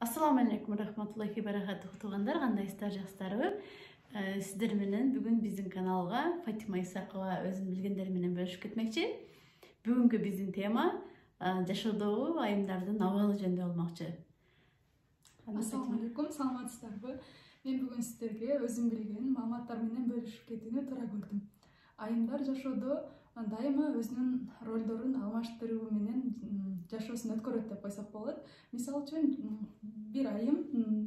Assalamu alaikum rahmatullahi barakatuh туғандар, қандайсыздар, жақсыларбы? Сіздер менен бүгін біздің каналға Фатима Исақова өзін білгендер менен бөлішіп кетмекчи. Бүгінгі біздің тема жашоодогу айымдардын абалы жөнүндө болмокчу. Assalamu alaikum, саламатсыздарбы? Мен бүгүн сиздерге өзүм билген маалыматтар менен бөлүшүп кетүүнү туура көрдүм. Айымдар жашоодо дайыма өзүнүн ролдорун алмаштыруу менен жашоосун өткөрөт деп койсок болот. Мисалы үчүн бир айым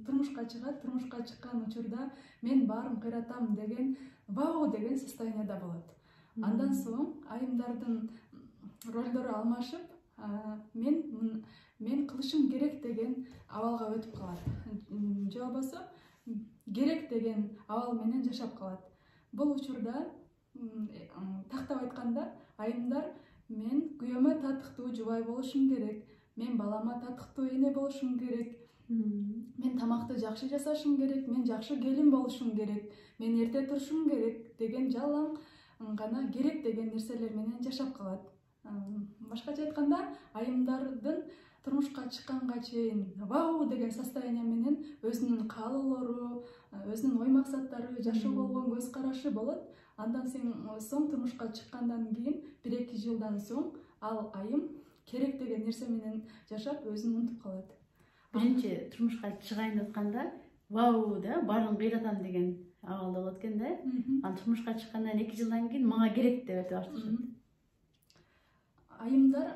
турмушка чыгат, турмушка чыккан учурда мен баарын кыйратам деген вау деген состоянияда болот. Андан соң айымдардын ролдору алмашып, мен кылышым керек деген абалга өтүп калат. Же болбосо керек деген абал менен жашап калат. Бул учурда тактап айтканда айымдар мен күйөөмө татыктуу жубай болушум керек, мен балама татыктуу эне болушум керек, мен тамакты жакшы жасашым керек, мен жакшы келин болушум керек, мен эрте турушум керек деген жалаң гана керек деген нерселер менен жашап калат. Башкача айтканда айымдардын турмушка чыкканга чейин вау деген состояние менен өзүнүн каалоолору, өзүнүн ой максаттары, жашоого болгон көз карашы болот. Андан соң турмушка чыккандан кийин 1-2 жылдан соң ал айым керек деген нерсе менен жашап өзүн унутуп калат. Биринчи турмушка чыгайын деп атканда вау да баарын кыйратам деген абалда болот экен да. Ал турмушка чыккандан 2 жылдан кийин мага керек деп айта башташат. Айымдар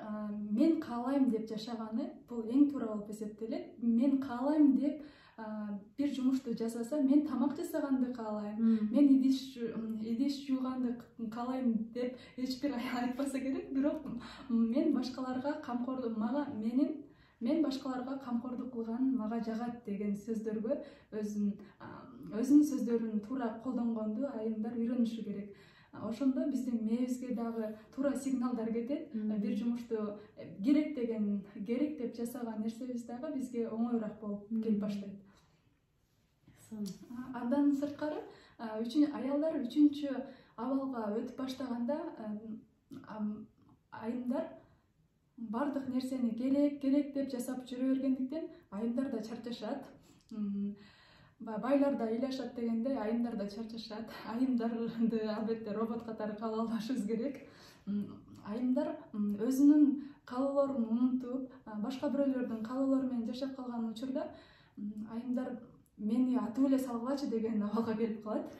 мен каалайм деп жашаганы бул эң туура болуп эсептелет. Мен каалайм деп бир жумушту жасаса, мен тамак жасаганды каалайм, мен идиш жууганды каалайм деп эч бир айтпаса керек, бирок мен башкаларга камкордук мен башкаларга камкордук кылган мага жагат деген сөздөргө өзүнүн сөздөрүн туура колдонгонду айымдар үйрөнүшү керек. Ошондо биздин мээбизге дагы туура сигналдар кетет. Бир жумушту керек деп жасаган нерсебиз дагы бизге оңоюраак болуп келип баштайт. Андан сырткары аялдар 3-чү абалга өтүп баштаганда айымдар бардык нерсени керек деп жасап жүрө бергендиктен айымдар да чарчашат. Байлар да ыйлашат дегенде айымдар да чарчашат. Айымдарды албетте робот катары кабыл албашыбыз керек. Айымдар өзүнүн каалоолорун унутуп, башка бирөөлөрдүн каалоолору менен жашап калган учурда айымдар мени атып эле салгылачы деген абалга келип калат.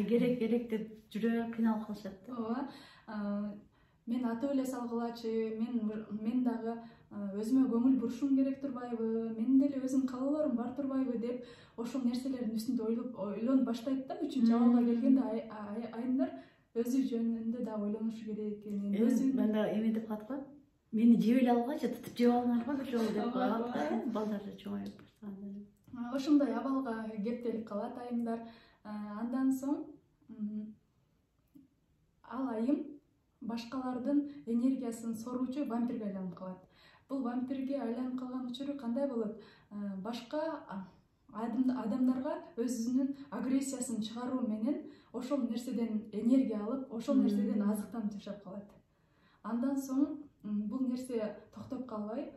Керек деп жүрө кыйналып калышат да. Ооба. Мен атып эле салгылачы, мен дагы өзүмө көңүл бурушум керек турбайбы, менин деле өзүмдүн каалоолорум бар турбайбы деп ошол нерселердин үстүндө ойлонуп баштайт да. 3-чү абалга келгенде айымдар өзү жөнүндө да ойлонушу керек экенин. Мен да эме деп калат го. Мени жеп эле алгачы, тутуп жеп алыңарбы ошол деп калат да. Балдар чоңоюп баштаганда. Ошондой абалга кептелип калат айымдар. Андан соң ал айым башкалардын энергиясын соруучу вампирге айланып калат. Бул вампирге айланып калган учуру кандай болот? Башка адамдарга өзүнүн агрессиясын чыгаруу менен ошол нерседен энергия алып, ошол нерседен азыктанып жашап калат. Андан соң бул нерсе токтоп калбай,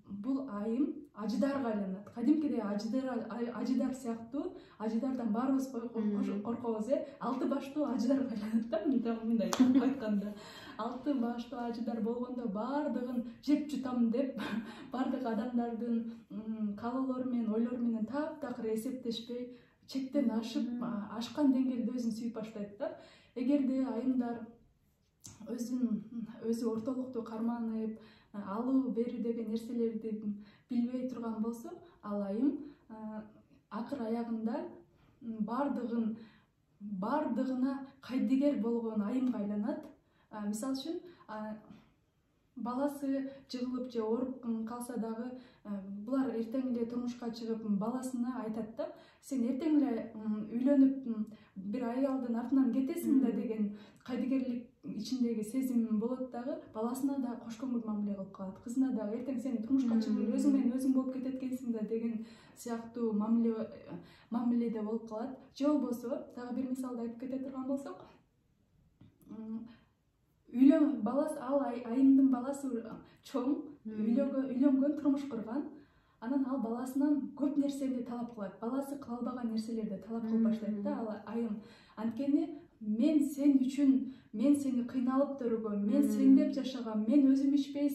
бул айым ажыдарга айланат. Кадимкидей ажыдар сыяктуу, ажыдардан баарыбыз коркобуз, 6 баштуу ажыдарга айланат да, мындай айтканда. 6 баштуу ажыдар болгондо баардыгын жеп жутам деп, баардык адамдардын каалоолору менен, ойлору менен таптакыр эсептешпей, чектен ашкан деңгээлде өзүн сүйүп баштайт да. Эгерде айымдар өзү ортолукту карманып, алуу берүү деген нерселерди билбей турган болсо, ал айым акыр аягында бардыгына кайдыгер болгон айымга айланат. Мисалы үчүн баласы жыгылып же ооруп калса дагы булар эртең эле турмушка чыгып баласына айтат да, сен эртең эле үйлөнүп бир аялдын артынан кетесиң да деген кайдыгерлик ичиндеги сезим болот дагы, баласына да кош көңүл мамиле кылып калат. Кызына дагы эртең сен турмушка чыгып өзүң менен өзүң болуп кетет экенсиң да деген сыяктуу мамиледе болуп калат. Же болбосо дагы бир мисалды айтып кете турган болсок, ал айымдын баласы чоң, үйлөнгөн, турмуш курган, Анан ал баласынан көп нерсени талап кылат. Баласы кыла албаган нерселерди талап кылып баштайт да. Ал айым анткени мен сен үчүн, мен сени кыйналып төргөм, мен сендеп жашагам, мен өзүм ичпей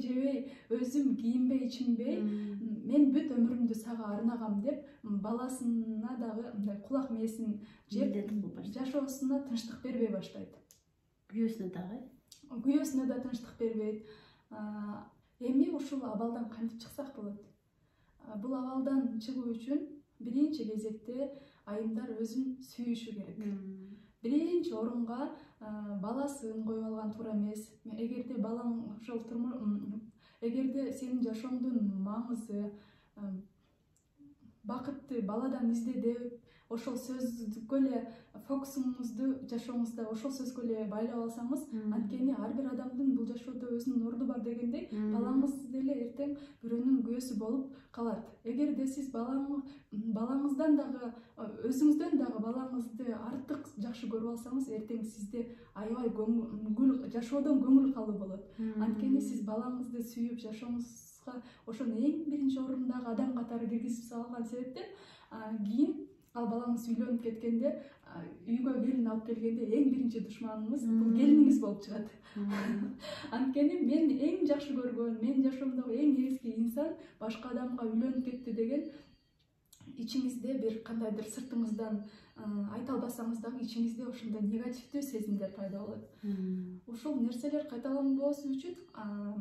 жебей, өзүм кийинбей ичинбей, мен бүт өмүрүмдү сага арнагам деп баласына дагы мындай кулак мээсин жеп жашоосуна тынчтык бербей баштайт. Күйөөсүнө да тынчтык бербейт. Эми ушул абалдан кантип чыксак болот? Бул абалдан чыгуу үчүн биринчи кезекте айымдар өзүн сүйүшү керек. Биринчи орунга баласын коюп алган туура эмес. Эгерде балаң ошол эгерде сенин жашооңдун маңызы бакытты баладан изде деп ошол сөзгө эле фокусуңузду жашооңузда ошол сөзгө эле байлап алсаңыз, анткени ар бир адамдын бул жашоодо өзүнүн орду бар дегендей, балаңыз деле эртең бирөөнүн күйөөсү болуп калат. Эгерде сиз балаңыздан дагы, өзүңүздөн дагы балаңызды артык жакшы көрүп алсаңыз, эртең сизде аябай жашоодон көңүл калуу болот. Анткени сиз балаңызды сүйүп жашооңузга ошону эң биринчи орундагы адам катары киргизип салган себептен кийин ал балаңыз үйлөнүп кеткенде, үйгө келин алып келгенде эң биринчи душманыңыз бул келиниңиз болуп чыгат. Анткени мен эң жакшы көргөн, менин жашоомдогу эң эски инсан башка адамга үйлөнүп кетти деген ичиңизде бир кандайдыр сыртыңыздан айта албасаңыз дагы ичиңизде ошондой негативдүү сезимдер пайда болот. Ушул нерселер кайталанбоосу үчүн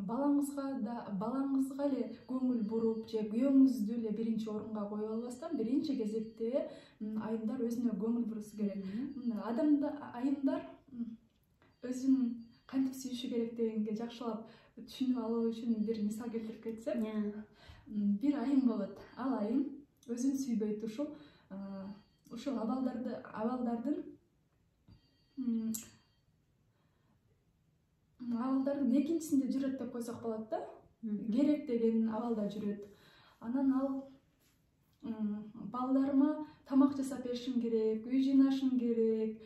балаңызга эле көңүл буруп же күйөөңүздү эле биринчи орунга коюп албастан, биринчи кезекте айымдар өзүнө көңүл бурусу керек. Айымдар өзүн кантип сүйүшү керек дегенге жакшылап түшүнүп алуу үчүн бир мисал келтирип кетсем, бир айым болот. Ал айым өзүн сүйбөйт. Ушул абалдардын экинчисинде жүрөт деп койсок болот да. Керек деген абалда жүрөт. Анан ал балдарыма тамак жасап беришим керек, үй жыйнашым керек,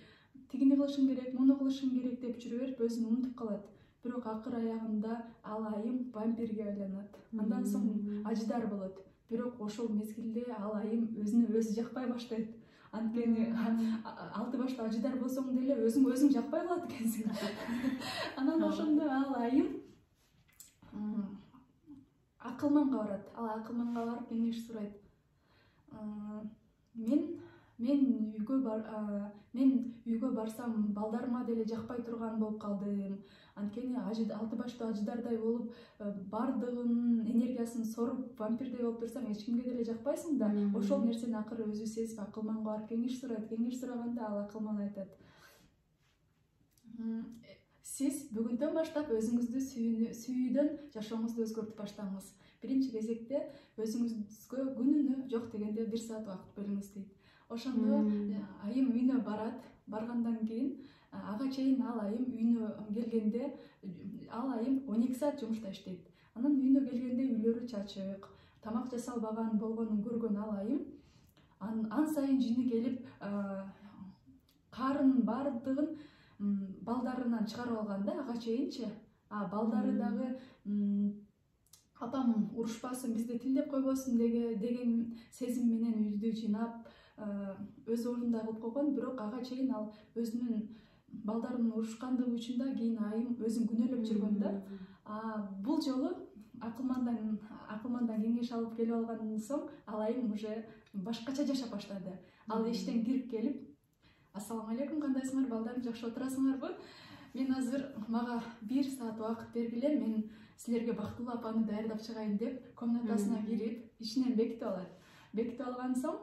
тигини кылышым керек, муну кылышым керек деп жүрө берип өзүн унутуп калат. Бирок акыр аягында ал айым вампирге айланат. Андан соң ажыдар болот. Бирок ошол мезгилде ал айым өзүнө өзү жакпай баштайт. Анткени алты башта ажыдар болсоң деле өзүң жакпай калат экенсиң. Анан ошондо ал айым акылманга барат. Ал акылманга барып кеңеш сурайт. Мен үйгө барсам балдарыма деле жакпай турган болуп калдым. Анткени алты баштуу ажыдардай болуп, бардыгынын энергиясын соруп, вампирдей болуп турсаң, эч кимге деле жакпайсың да. Ошол нерсени акыры өзү сезип, акылманга барып кеңеш сурайт. Кеңеш сураганда ал акылман айтат: сиз бүгүндөн баштап өзүңүздү сүйүүдөн жашооңузду өзгөртүп баштаңыз. Биринчи кезекте өзүңүзгө күнүнө жок дегенде 1 саат убакыт бөлүңүз дейт. Ошондо айым үйүнө барат. Баргандан кийин ага чейин ал айым үйүнө келгенде, ал айым 12 саат жумушта иштейт. Анан үйүнө келгенде үйлөрү чачык, тамак жасалбаган болгонун көргөн ал айым ан сайын жини келип, карынын бардыгын балдарынан чыгарып алган да, ага чейинчи. Балдары дагы апам урушпасын, бизди тилдеп койбосун деген сезим менен үйдү жыйнап, өз ордунда кылып койгон. Бирок ага чейин ал өзүнүн балдарынын урушкандыгы үчүн да кийин айым өзүн күнөөлөп жүргөн да. Бул жолу акылмандан кеңеш алып келип алгандан соң ал айым уже башкача жашап баштады. Ал эштен кирип келип: ассаламу алейкум, кандайсыңар, балдарым, жакшы отурасыңарбы? Мен азыр, мага 1 саат убакыт бергиле, мен силерге бактылуу апаны даярдап чыгайын деп комнатасына кирип, ичинен бекитип алат. Бекитип алган соң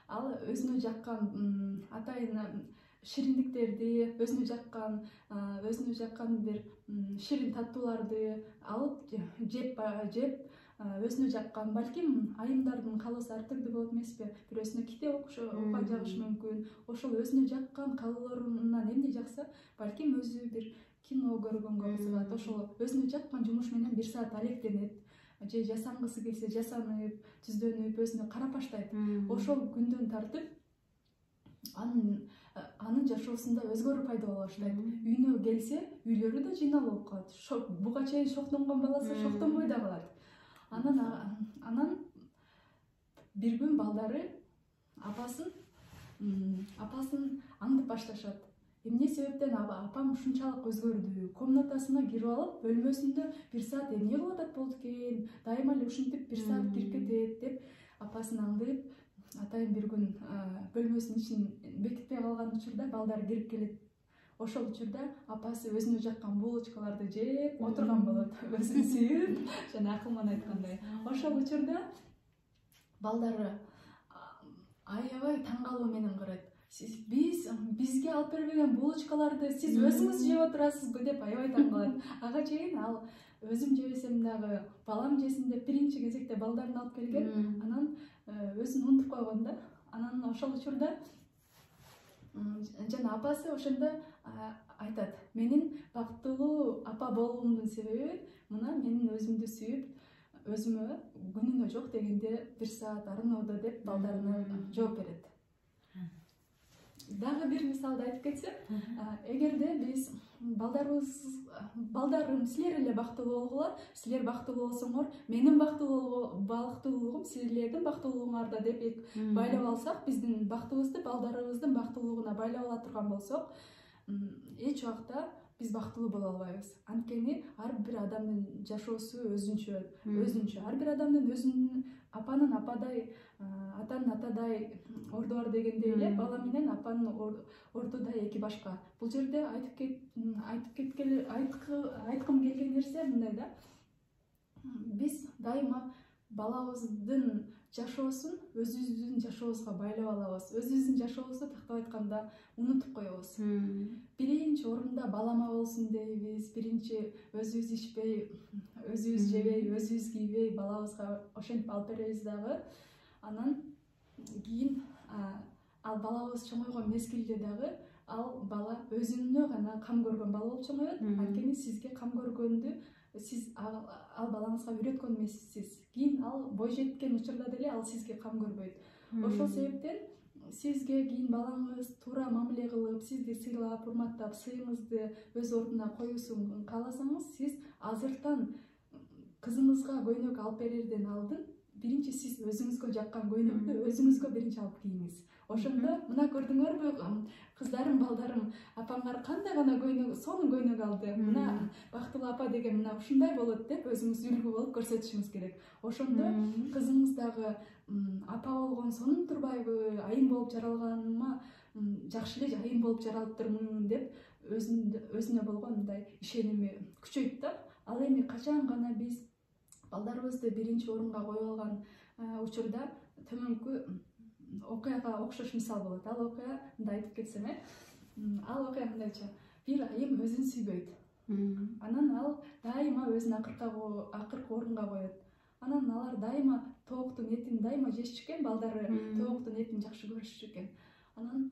ал өзүнө жаккан атайын шириндиктерди, өзүнө жаккан бир ширин таттууларды алып жеп, өзүнө жаккан, балким айымдардын каалоосу ар түрдүү болот эмеспи? Бирөөсүнө китеп окуй жагышы мүмкүн. Ошол өзүнө жаккан каалоолорунан эмне жакса, балким өзү бир кино көргөнгө кызыгат. Ошол өзүнө жаккан жумуш менен 1 саат алектенет. Же жасангысы келсе жасанып, түздөнүп, өзүнө карап баштайт. Ошол күндөн тартып анын анын жашоосунда өзгөрүү пайда боло баштайт. Үйүнө келсе, үйлөрү да жыйналып болуп калат. Буга чейин шоктонгон баласы шоктонбой да калат. Анан бир күн балдары апасын аңдып башташат. Эмне себептен апам ушунчалык өзгөрдү? Комнатасына кирип алып, бөлмөсүндө бир саат эмне кылып атат болду экен? Дайыма эле ушинтип бир саат кирип кетет деп апасын аңдып, атайын бир күн бөлмөсүнүн ишин бекитпей калган учурда балдар кирип келет. Ошол учурда апасы өзүнө жаккан булочкаларды жеп отурган болот. Өзүн сүйүп, жана акылман айткандай. Ошол учурда балдары аябай таң калуу менен карайт. Бизге алып бербеген булочкаларды сиз өзүңүз жеп отурасызбы деп аябай таң калат. Ага чейин ал өзүм жебесем дагы балам жесин деп биринчи кезекте балдарын алып келген. Анан өзүн унутуп койгон да. Анан ошол учурда жана апасы ошондо айтат: менин бактылуу апа болуумдун себеби мына менин өзүмдү сүйүп, өзүмө күнүнө жок дегенде бир саат арноодо деп балдарына жооп берет. Дагы бир мисалды айтып кетсем, эгерде биз балдарым силер эле бактылуу болгула, силер бактылуу болсоңор, менин бактылуулугум силердин бактылуулугуңарда деп байлап алсак, биздин бактыбызды балдарыбыздын бактылуулугуна байлап ала турган болсок, эч убакта биз бактылуу боло албайбыз. Анткени ар бир адамдын жашоосу өзүнчө. Ар бир адамдын өзүнүн апанын ападай, атанын атадай орду бар дегендей эле, бала менен апанын орду да эки башка. Бул жерде айткым келген нерсе мындай да: биз дайыма балабыздын жашоосун өзүбүздүн жашообузга байлап алабыз. Өзүбүздүн жашообузду тактап айтканда унутуп коебуз. Биринчи орунда балама болсун дейбиз. Биринчи өзүбүз ичпей, өзүбүз жебей, өзүбүз кийбей балабызга ошентип алып беребиз дагы. Анан кийин ал балабыз чоңойгон мезгилде дагы ал бала өзүнө гана кам көргөн бала болуп чоңоет. Анткени сизге кам көргөндү сиз ал балаңызга үйрөткөн эмессиз. Кийин ал бой жеткен учурда деле ал сизге кам көрбөйт. Ошол себептен сизге кийин балаңыз туура мамиле кылып, сизди сыйлап, урматтап, сыйыңызды өз ордуна коюусун кааласаңыз, сиз азыртан кызыңызга көйнөк алып берерден алдын биринчи сиз өзүңүзгө жаккан көйнөктү өзүңүзгө биринчи алып кийиңиз. Ошондо мына көрдүңөрбү, кыздарым, балдарым, апаңар кандай гана сонун көйнөк алды. Мына бактылуу апа деген мына ушундай болот деп өзүңүз үлгү болуп көрсөтүшүңүз керек. Ошондо кызыңыз дагы апа болгон сонун турбайбы, айым болуп жаралганыма жакшы эле айым болуп жаралыптырмын деп өзүнө болгон мындай ишеними күчөйт да. Ал эми качан гана биз балдарыбызды биринчи орунга коюп алган учурда төмөнкү окуяга окшош мисал болот. Ал окуя мындай айтып кетсем, ал окуя мындайча: бир айым өзүн сүйбөйт. Анан ал дайыма өзүн акыркы орунга коет. Анан алар дайыма тооктун этин дайыма жешчү экен, балдары тооктун этин жакшы көрүшчү экен. Анан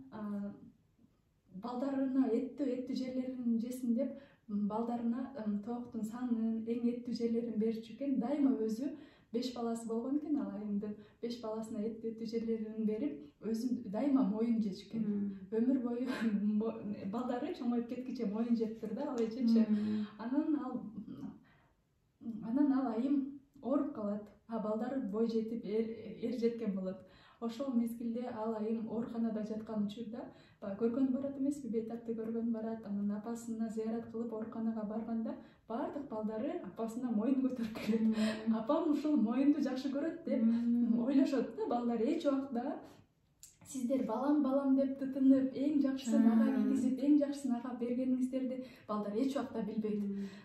балдарына эттүү жерлерин жесин деп балдарына тооктун санын, эң эттүү жерлерин берчү экен. Дайыма өзү 5 баласы болгон экен, ал айымдын 5 баласына эттүү жерлерин берип, өзү дайыма моюн жечү экен. Өмүр бою балдары чоңоюп кеткиче моюн жеп тур да, ал эчечи. Анан ал айым ооруп калат. Балдары бой жетип эр жеткен болот. Ошол мезгилде ал айым ооруканада жаткан учурда көргөн барат эмеспи, бейтапты көргөн барат. Анан апасына зыярат кылып ооруканага барганда бардык балдары апасына моюн көтөрүп келет. Апам ушул моюнду жакшы көрөт деп ойлошот да балдар. Эч убакта сиздер балам деп тытынып, эң жакшысын ага кийгизип, эң жакшысын ага бергениңиздерди балдар эч убакта билбейт.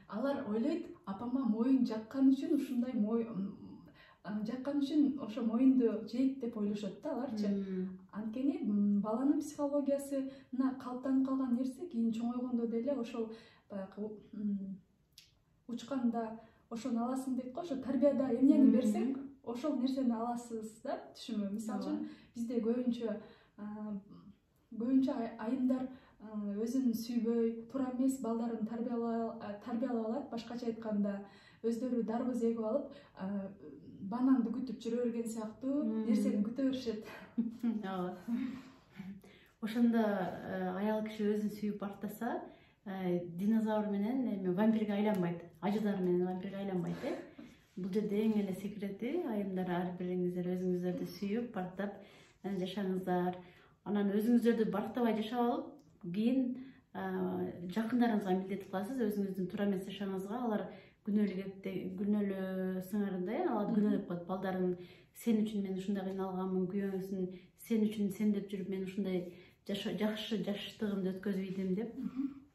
Алар ойлойт: апама моюн жаккан үчүн ушундай жаккан үчүн ошо моюнду жейт деп ойлошот да аларчы. Анткени баланын психологиясына калыптанып калган нерсе кийин чоңойгондо деле ошол баягы учканда ошону аласың дейт го. Ошо тарбияда эмнени берсең, ошол нерсени аласыз да, түшүнбөйм. Мисалы үчүн бизде көбүнчө айымдар өзүн сүйбөй, туура эмес балдарын тарбиялап алат. Башкача айтканда, өздөрү дарбыз эгип алып, бананды күтүп жүрө берген сыяктуу нерсени күтө беришет. ошондо аял киши өзүн сүйүп бартаса динозавр менен вампирге айланбайт, ажыдар менен вампирге айланбайт. Бул жерде эң эле секрети айымдар ар бириңиздер өзүңүздөрдү сүйүп бартап жашаңыздар. Анан өзүңүздөрдү барктабай жашап алып, кийин жакындарыңызга милдет кыласыз өзүңүздүн туура эмес жашооңузга. Алар күнөөлүү сыңарындай, алар күнөөлөп коет. Балдарым сен үчүн мен ушундай кыйналганмын, күйөөңсүн сен үчүн сендеп жүрүп мен ушундай жакшы жаштыгымды өткөзбөйдүм деп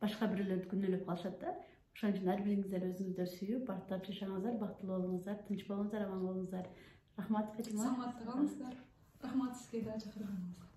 башка бирөөлөрдү күнөөлөп калышат да. Ошон үчүн ар бириңиздер өзүңүздөрдү сүйүп, бактап жашаңыздар, бактылуу болуңуздар, тынч болуңуздар, аман болуңуздар. Рахмат Фатима. Саламатта калыңыздар. Рахмат сизге да чакырганыңызга.